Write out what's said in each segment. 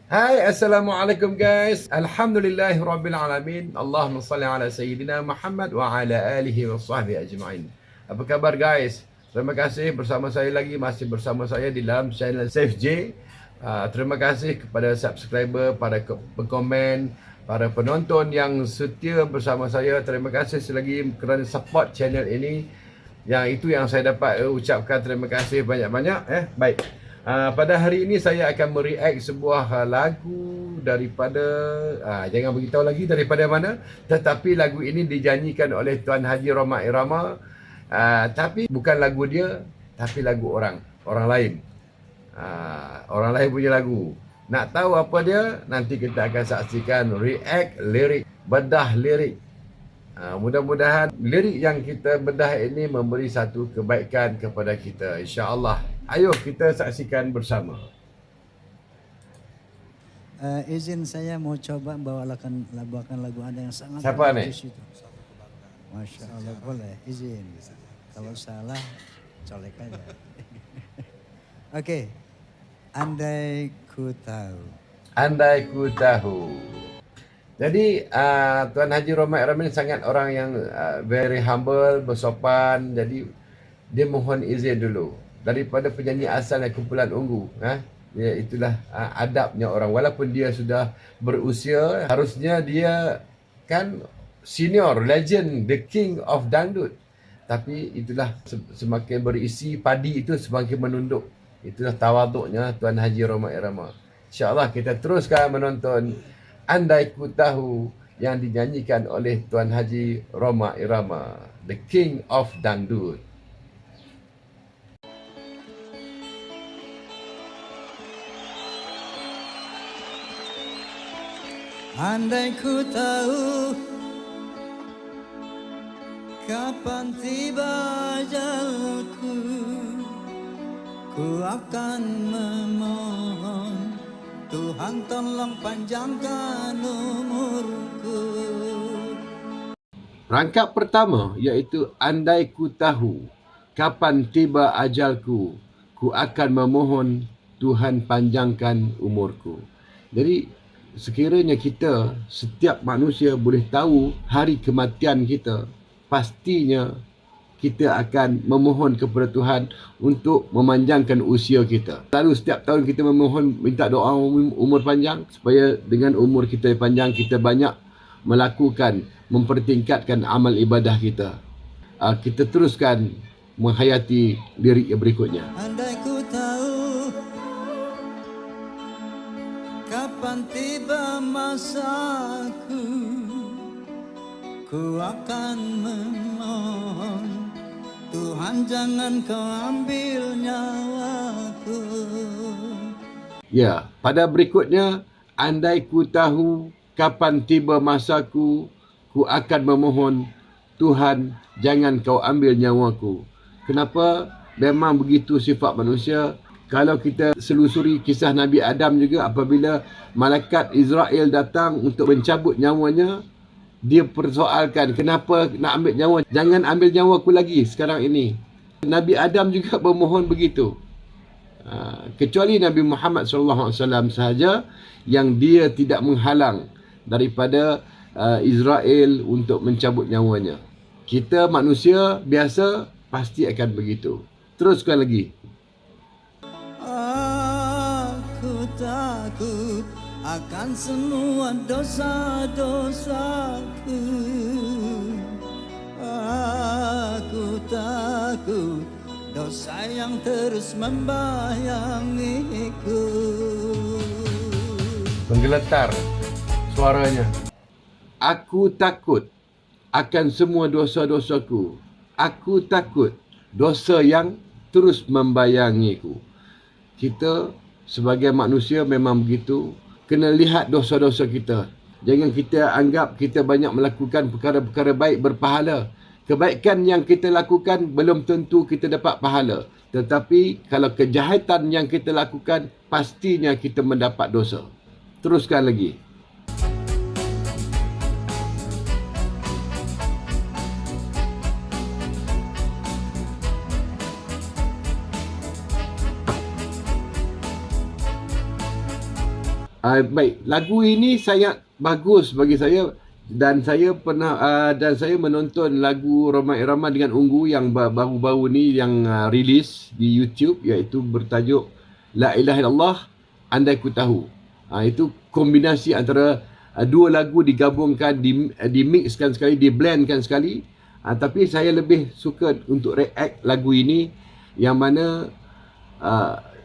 Hai, Assalamualaikum guys. Alhamdulillahirrabbilalamin. Allahumma salli ala Sayyidina Muhammad wa ala alihi wa sahbihi ajma'in. Apa khabar guys? Terima kasih bersama saya lagi, masih bersama saya di dalam channel Safe J. Terima kasih kepada subscriber, para pengkomen, para penonton yang setia bersama saya. Terima kasih selagi kerana support channel ini. Yang itu yang saya dapat ucapkan terima kasih banyak-banyak. Baik. Pada hari ini saya akan mereact sebuah lagu daripada jangan beritahu lagi daripada mana, tetapi lagu ini dinyanyikan oleh Tuan Haji Roma Irama. Tapi bukan lagu dia, tapi lagu orang lain. Orang lain punya lagu. Nak tahu apa dia? Nanti kita akan saksikan react lirik, bedah lirik. Mudah-mudahan lirik yang kita bedah ini memberi satu kebaikan kepada kita, insya-Allah. Ayo kita saksikan bersama. Izin saya mau coba bawakan lagu Anda yang sangat Siapa ni? bagus itu. Masya Allah, boleh izin. Kalau salah colek aja. Oke. Andai ku tahu. Andai ku tahu. Jadi Tuan Haji Roma Irama ini sangat orang yang very humble, bersopan. Jadi dia mohon izin dulu daripada penyanyi asalnya kumpulan Ungu. Ya, itulah adabnya orang. Walaupun dia sudah berusia, harusnya dia kan senior, legend, the king of dangdut. Tapi itulah semakin berisi padi itu semakin menunduk. Itulah tawaduknya Tuan Haji Roma Irama. InsyaAllah kita teruskan menonton Andai Ku Tahu yang dinyanyikan oleh Tuan Haji Roma Irama, the king of dangdut. Andai ku tahu kapan tiba ajalku, ku akan memohon Tuhan tolong panjangkan umurku. Rangkap pertama iaitu andai ku tahu kapan tiba ajalku, ku akan memohon Tuhan panjangkan umurku. Jadi sekiranya kita, setiap manusia boleh tahu hari kematian kita, pastinya kita akan memohon kepada Tuhan untuk memanjangkan usia kita. Lalu setiap tahun kita memohon, minta doa umur panjang, supaya dengan umur kita panjang, kita banyak melakukan, mempertingkatkan amal ibadah kita. Kita teruskan menghayati lirik yang berikutnya. Andai ku tahu kapan tiba masaku, ku akan memohon Tuhan jangan kau ambil nyawaku. Ya, pada berikutnya, andai ku tahu kapan tiba masaku, ku akan memohon Tuhan jangan kau ambil nyawaku. Kenapa? Memang begitu sifat manusia. Kalau kita selusuri kisah Nabi Adam juga, apabila malaikat Israel datang untuk mencabut nyawanya, dia persoalkan, kenapa nak ambil nyawa? Jangan ambil nyawaku lagi sekarang ini. Nabi Adam juga bermohon begitu. Kecuali Nabi Muhammad SAW sahaja yang dia tidak menghalang daripada Israel untuk mencabut nyawanya. Kita manusia biasa pasti akan begitu. Teruskan lagi. Aku takut akan semua dosa-dosaku. Aku takut dosa yang terus membayangiku. Menggeletar suaranya. Aku takut akan semua dosa-dosaku. Aku takut dosa yang terus membayangiku. Kita sebagai manusia memang begitu. Kena lihat dosa-dosa kita. Jangan kita anggap kita banyak melakukan perkara-perkara baik berpahala. Kebaikan yang kita lakukan belum tentu kita dapat pahala. Tetapi kalau kejahatan yang kita lakukan, pastinya kita mendapat dosa. Teruskan lagi. Baik, lagu ini sangat bagus bagi saya dan saya pernah dan saya menonton lagu Roma Irama dengan Ungu yang baru-baru ni yang rilis di YouTube, iaitu bertajuk La Ilaha Illallah Andai Ku Tahu. Itu kombinasi antara dua lagu digabungkan, dimixkan sekali, diblendkan sekali. Tapi saya lebih suka untuk react lagu ini yang mana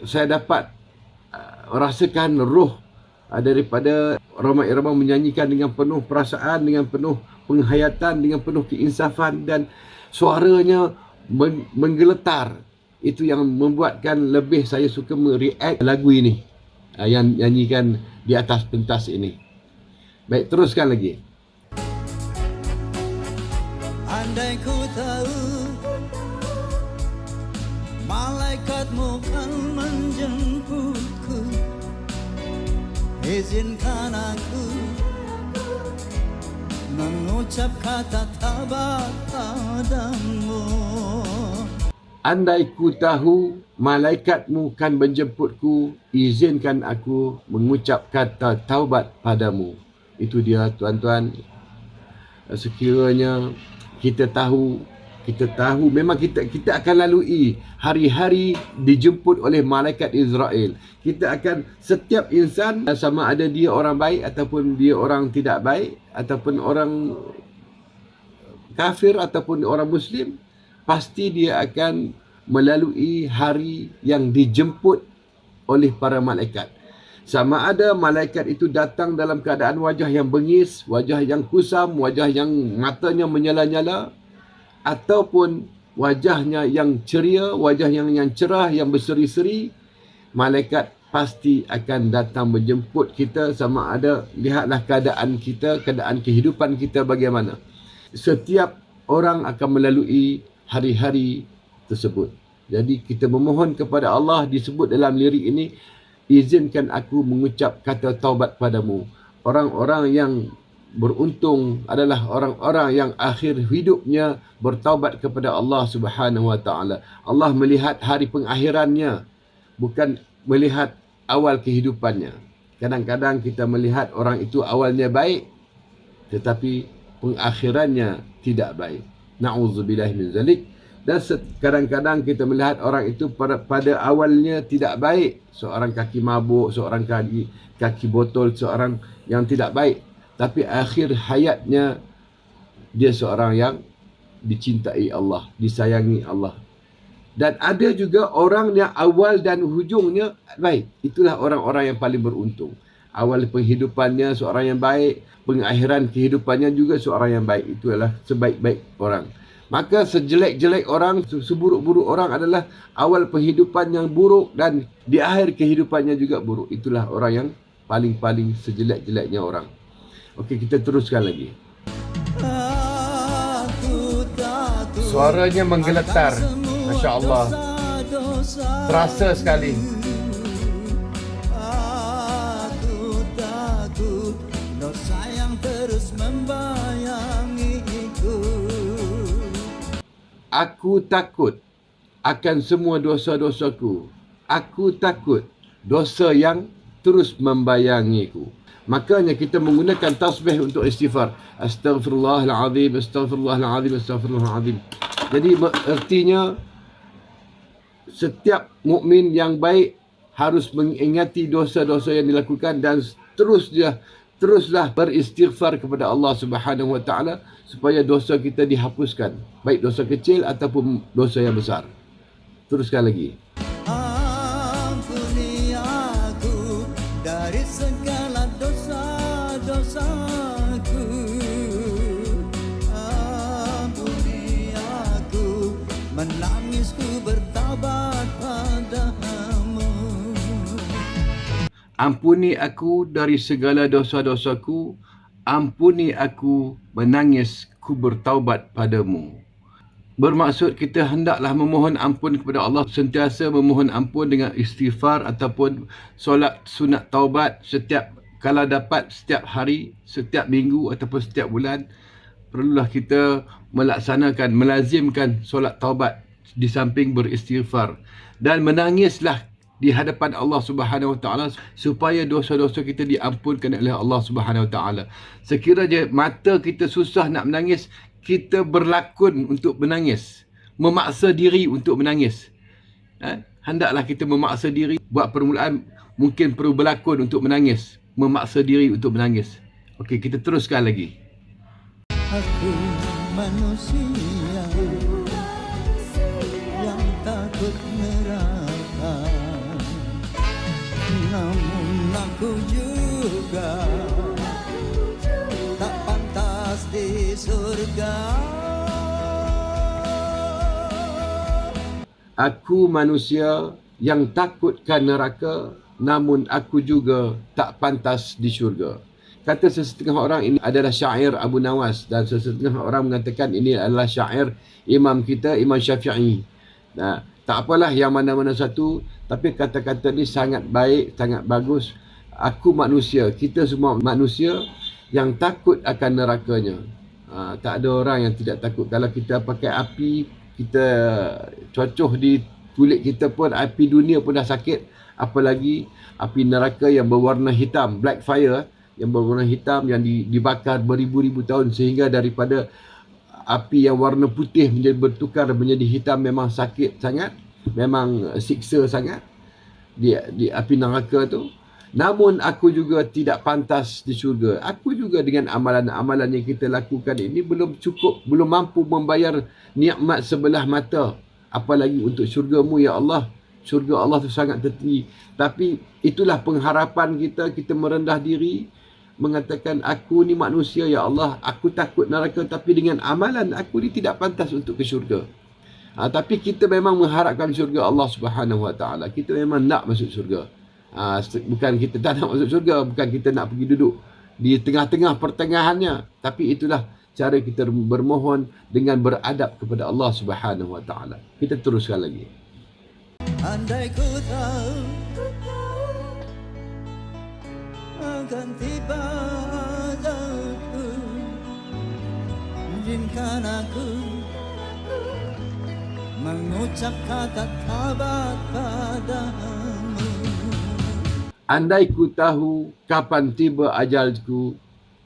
saya dapat rasakan roh daripada Roma Irama menyanyikan dengan penuh perasaan, dengan penuh penghayatan, dengan penuh keinsafan, dan suaranya menggeletar. Itu yang membuatkan lebih saya suka mereact lagu ini yang nyanyikan di atas pentas ini. Baik, teruskan lagi. Andai ku tahu malaikatmu kan menjemputku, izinkan aku mengucap kata taubat padamu. Andai ku tahu malaikatmu kan menjemputku, izinkan aku mengucap kata taubat padamu. Itu dia tuan-tuan. Sekiranya kita tahu memang kita akan lalui hari-hari dijemput oleh malaikat Israel. Kita akan, setiap insan, sama ada dia orang baik ataupun dia orang tidak baik, ataupun orang kafir ataupun orang Muslim, pasti dia akan melalui hari yang dijemput oleh para malaikat. Sama ada malaikat itu datang dalam keadaan wajah yang bengis, wajah yang kusam, wajah yang matanya menyala-nyala, ataupun wajahnya yang ceria, wajah yang cerah, yang berseri-seri, malaikat pasti akan datang menjemput kita. Sama ada, lihatlah keadaan kita, keadaan kehidupan kita bagaimana. Setiap orang akan melalui hari-hari tersebut. Jadi kita memohon kepada Allah, disebut dalam lirik ini, izinkan aku mengucap kata taubat padamu. Orang-orang yang beruntung adalah orang-orang yang akhir hidupnya bertaubat kepada Allah Subhanahu wa taala. Allah melihat hari pengakhirannya, bukan melihat awal kehidupannya. Kadang-kadang kita melihat orang itu awalnya baik tetapi pengakhirannya tidak baik. Na'udzubillah min zalik. Dan kadang-kadang kita melihat orang itu pada awalnya tidak baik, seorang kaki mabuk, seorang kaki botol, seorang yang tidak baik, tapi akhir hayatnya dia seorang yang dicintai Allah, disayangi Allah. Dan ada juga orang yang awal dan hujungnya baik. Itulah orang-orang yang paling beruntung. Awal penghidupannya seorang yang baik, pengakhiran kehidupannya juga seorang yang baik. Itulah sebaik-baik orang. Maka sejelek-jelek orang, seburuk-buruk orang adalah awal penghidupan yang buruk dan di akhir kehidupannya juga buruk. Itulah orang yang paling-paling sejelek-jeleknya orang. Okey, kita teruskan lagi. Suaranya menggeletar. Masya Allah. Terasa sekali. Aku takut dosa yang terus membayangiku. Aku takut akan semua dosa-dosaku. Aku takut dosa yang terus membayangiku. Makanya kita menggunakan tasbih untuk istighfar. Astaghfirullahalazim, astaghfirullahalazim, astaghfirullahalazim. Jadi artinya setiap mukmin yang baik harus mengingati dosa-dosa yang dilakukan dan teruslah beristighfar kepada Allah Subhanahu wa taala supaya dosa kita dihapuskan, baik dosa kecil ataupun dosa yang besar. Teruskan lagi. Ampuni aku dari segala dosa-dosaku. Ampuni aku, menangisku bertaubat padamu. Ampuni aku dari segala dosa-dosaku. Ampuni aku, menangis ku bertaubat padamu. Bermaksud kita hendaklah memohon ampun kepada Allah, sentiasa memohon ampun dengan istighfar ataupun solat sunat taubat setiap kalau dapat, setiap hari, setiap minggu ataupun setiap bulan. Perlulah kita melazimkan solat taubat di samping beristighfar, dan menangislah di hadapan Allah Subhanahu Wa Taala supaya dosa-dosa kita diampunkan oleh Allah Subhanahu Wa Taala. Sekiranya mata kita susah nak menangis, kita berlakon untuk menangis, memaksa diri untuk menangis. Hendaklah kita memaksa diri. Buat permulaan mungkin perlu berlakon untuk menangis, memaksa diri untuk menangis. Okey, kita teruskan lagi. Aku manusia yang takut neraka, namun aku juga tak pantas di surga. Aku manusia yang takutkan neraka, namun aku juga tak pantas di syurga. Kata sesetengah orang ini adalah syair Abu Nawas, dan sesetengah orang mengatakan ini adalah syair imam kita, Imam Syafi'i. Nah, tak apalah yang mana-mana satu, tapi kata-kata ni sangat baik, sangat bagus. Aku manusia, kita semua manusia yang takut akan nerakanya. Tak ada orang yang tidak takut. Kalau kita pakai api, kita cocoh di kulit kita pun, api dunia pun dah sakit, apalagi api neraka yang berwarna hitam, black fire, yang berwarna hitam, yang dibakar beribu-ribu tahun, sehingga daripada api yang warna putih menjadi bertukar menjadi hitam. Memang sakit sangat, memang siksa sangat di api neraka tu. Namun aku juga tidak pantas di syurga. Aku juga dengan amalan-amalan yang kita lakukan ini belum cukup, belum mampu membayar nikmat sebelah mata, apalagi untuk syurga-Mu ya Allah. Syurga Allah tu sangat tertinggi. Tapi itulah pengharapan kita. Kita merendah diri, mengatakan aku ni manusia ya Allah, aku takut neraka, tapi dengan amalan aku ni tidak pantas untuk ke syurga. Tapi kita memang mengharapkan syurga Allah Subhanahu Wa Taala. Kita memang nak masuk syurga. Bukan kita tak nak masuk syurga, bukan kita nak pergi duduk di tengah-tengah pertengahannya, tapi itulah cara kita bermohon dengan beradab kepada Allah Subhanahu Wa Taala. Kita teruskan lagi. Andai ku tahu akan tiba ajalku, izinkan aku mengucap kata taubat padamu. Andai ku tahu kapan tiba ajalku,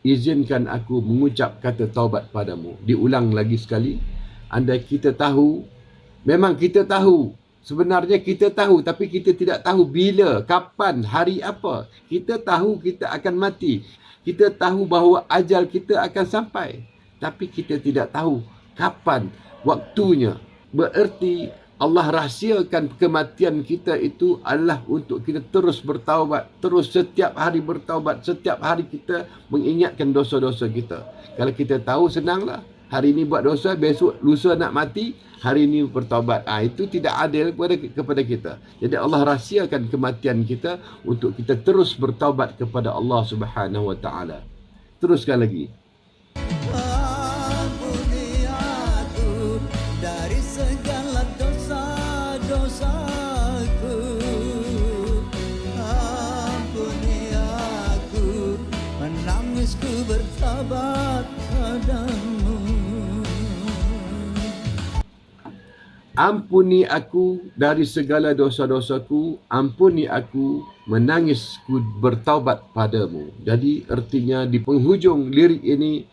izinkan aku mengucap kata taubat padamu. Diulang lagi sekali. Andai kita tahu, memang kita tahu. Sebenarnya kita tahu, tapi kita tidak tahu bila, kapan, hari apa. Kita tahu kita akan mati. Kita tahu bahawa ajal kita akan sampai. Tapi kita tidak tahu kapan waktunya. Bererti Allah rahsiakan kematian kita itu adalah untuk kita terus bertaubat. Terus setiap hari bertaubat. Setiap hari kita mengingatkan dosa-dosa kita. Kalau kita tahu, senanglah. Hari ini buat dosa, besok lusa nak mati, hari ini bertaubat. Itu tidak adil kepada kita. Jadi Allah rahsiakan kematian kita untuk kita terus bertaubat kepada Allah Subhanahu Wa Taala. Teruskan lagi. Ampuni aku dari segala dosa-dosaku. Ampuni aku, menangisku bertobat padamu. Ampuni aku dari segala dosa-dosaku, ampuni aku, menangisku bertaubat padamu. Jadi artinya di penghujung lirik ini,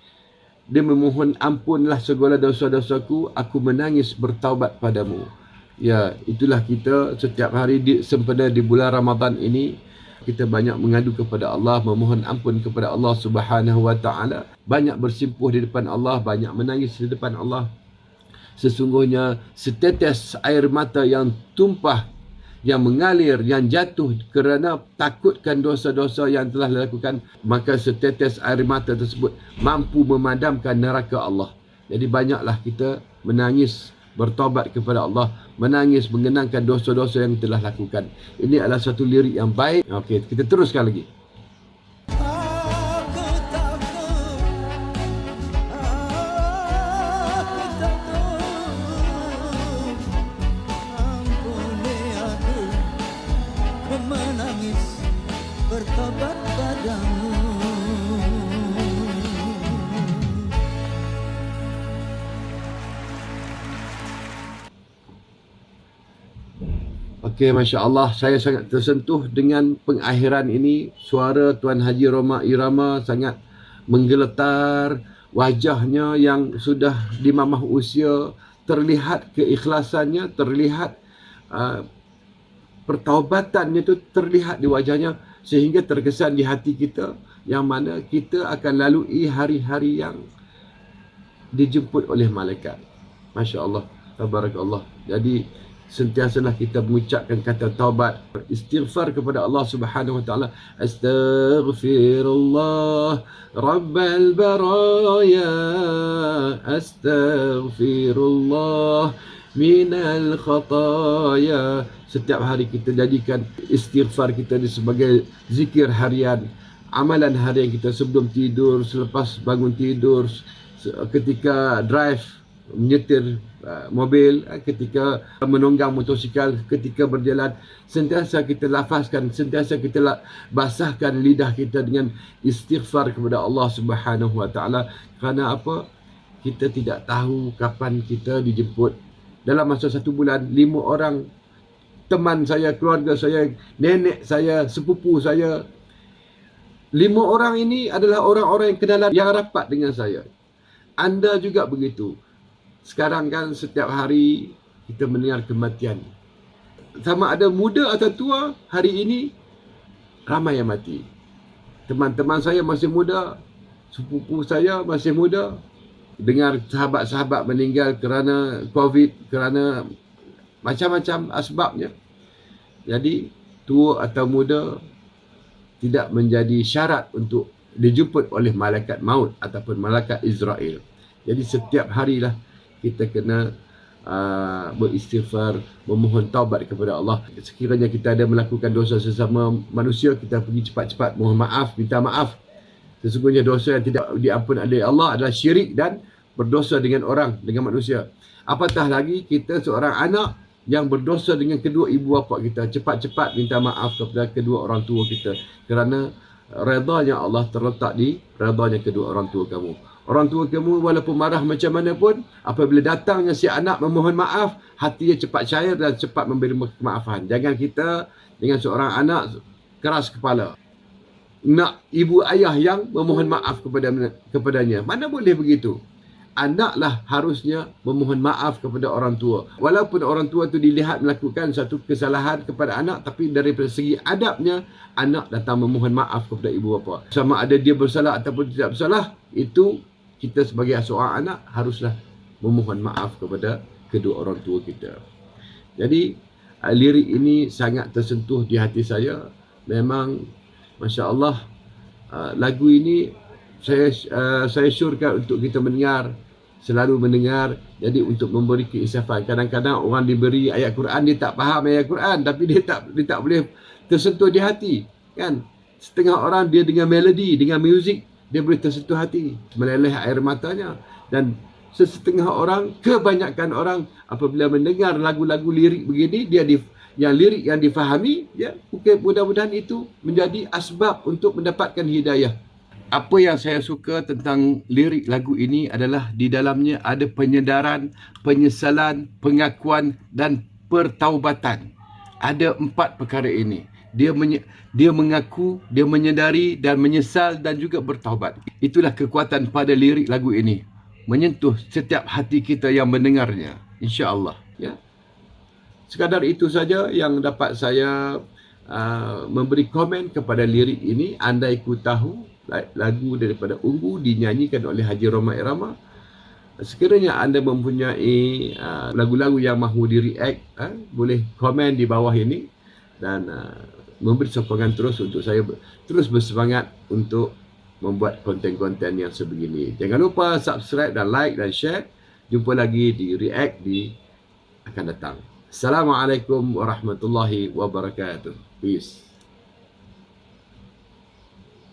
dia memohon ampunlah segala dosa-dosaku, aku menangis bertaubat padamu. Ya, itulah kita setiap hari sempena di bulan Ramadan ini, kita banyak mengadu kepada Allah, memohon ampun kepada Allah Subhanahu Wa Taala, banyak bersimpuh di depan Allah, banyak menangis di depan Allah. Sesungguhnya setetes air mata yang tumpah, yang mengalir, yang jatuh kerana takutkan dosa-dosa yang telah dilakukan, maka setetes air mata tersebut mampu memadamkan neraka Allah. Jadi banyaklah kita menangis, bertobat kepada Allah, menangis mengenangkan dosa-dosa yang telah lakukan. Ini adalah satu lirik yang baik. Okey, kita teruskan lagi. Bertobat padamu. Okey, Masya Allah, saya sangat tersentuh dengan pengakhiran ini. Suara Tuan Haji Roma Irama sangat menggeletar. Wajahnya yang sudah di mamah usia, terlihat keikhlasannya, terlihat uh, pertaubatannya itu terlihat di wajahnya, sehingga terkesan di hati kita, yang mana kita akan lalui hari-hari yang dijemput oleh malaikat. Masya Allah, tabarakallah. Jadi sentiasalah kita mengucapkan kata taubat, istighfar kepada Allah Subhanahu wa taala. Astaghfirullah rabbal baraya, astaghfirullah minal khataya. Setiap hari kita jadikan istighfar kita ini sebagai zikir harian, amalan harian kita sebelum tidur, selepas bangun tidur, ketika drive, menyetir mobil, ketika menunggang motosikal, ketika berjalan, sentiasa kita lafazkan, sentiasa kita basahkan lidah kita dengan istighfar kepada Allah Subhanahu wa taala. Kerana apa? Kita tidak tahu kapan kita dijemput. Dalam masa 1 bulan, 5 orang teman saya, keluarga saya, nenek saya, sepupu saya, 5 orang ini adalah orang-orang yang kenalan yang rapat dengan saya. Anda juga begitu. Sekarang kan setiap hari kita mendengar kematian. Sama ada muda atau tua, hari ini ramai yang mati. Teman-teman saya masih muda, sepupu saya masih muda. Dengar sahabat-sahabat meninggal kerana COVID, kerana macam-macam asbabnya. Jadi tua atau muda tidak menjadi syarat untuk dijemput oleh malaikat maut ataupun malaikat Israel. Jadi setiap harilah kita kena beristighfar, memohon taubat kepada Allah. Sekiranya kita ada melakukan dosa sesama manusia, kita pergi cepat-cepat mohon maaf, minta maaf. Sesungguhnya dosa yang tidak diampun oleh Allah adalah syirik dan berdosa dengan orang, dengan manusia. Apatah lagi kita seorang anak yang berdosa dengan kedua ibu bapa kita. Cepat-cepat minta maaf kepada kedua orang tua kita, kerana redanya Allah terletak di redanya kedua orang tua kamu. Orang tua kamu walaupun marah macam mana pun, apabila datangnya si anak memohon maaf, hatinya cepat cair dan cepat memberi kemaafan. Jangan kita dengan seorang anak keras kepala, nak ibu ayah yang memohon maaf kepadanya. Mana boleh begitu? Anaklah harusnya memohon maaf kepada orang tua. Walaupun orang tua itu dilihat melakukan satu kesalahan kepada anak, tapi dari segi adabnya, anak datang memohon maaf kepada ibu bapa. Sama ada dia bersalah ataupun tidak bersalah, itu kita sebagai seorang anak haruslah memohon maaf kepada kedua orang tua kita. Jadi lirik ini sangat tersentuh di hati saya. Memang Masya Allah, lagu ini saya syorkan untuk kita mendengar, selalu mendengar. Jadi untuk memberi keinsafan. Kadang-kadang orang diberi ayat Quran, dia tak faham ayat Quran, tapi dia tak boleh tersentuh di hati, kan? Setengah orang dia dengan melodi, dengan muzik, dia boleh tersentuh hati, meleleh air matanya. Dan setengah orang, kebanyakan orang apabila mendengar lagu-lagu lirik begini, yang lirik yang difahami, ya, mudah-mudahan itu menjadi asbab untuk mendapatkan hidayah. Apa yang saya suka tentang lirik lagu ini adalah di dalamnya ada penyedaran, penyesalan, pengakuan dan pertaubatan. Ada 4 perkara ini. Dia mengaku, dia menyedari dan menyesal dan juga bertaubat. Itulah kekuatan pada lirik lagu ini, menyentuh setiap hati kita yang mendengarnya, insya-Allah, ya. Sekadar itu saja yang dapat saya memberi komen kepada lirik ini. Andai ku tahu, lagu daripada Ungu dinyanyikan oleh Haji Roma Irama. Sekiranya anda mempunyai lagu-lagu yang mahu di-react, boleh komen di bawah ini dan memberi sokongan terus untuk saya terus bersemangat untuk membuat konten-konten yang sebegini. Jangan lupa subscribe dan like dan share. Jumpa lagi di react di akan datang. Assalamualaikum warahmatullahi wabarakatuh. Peace.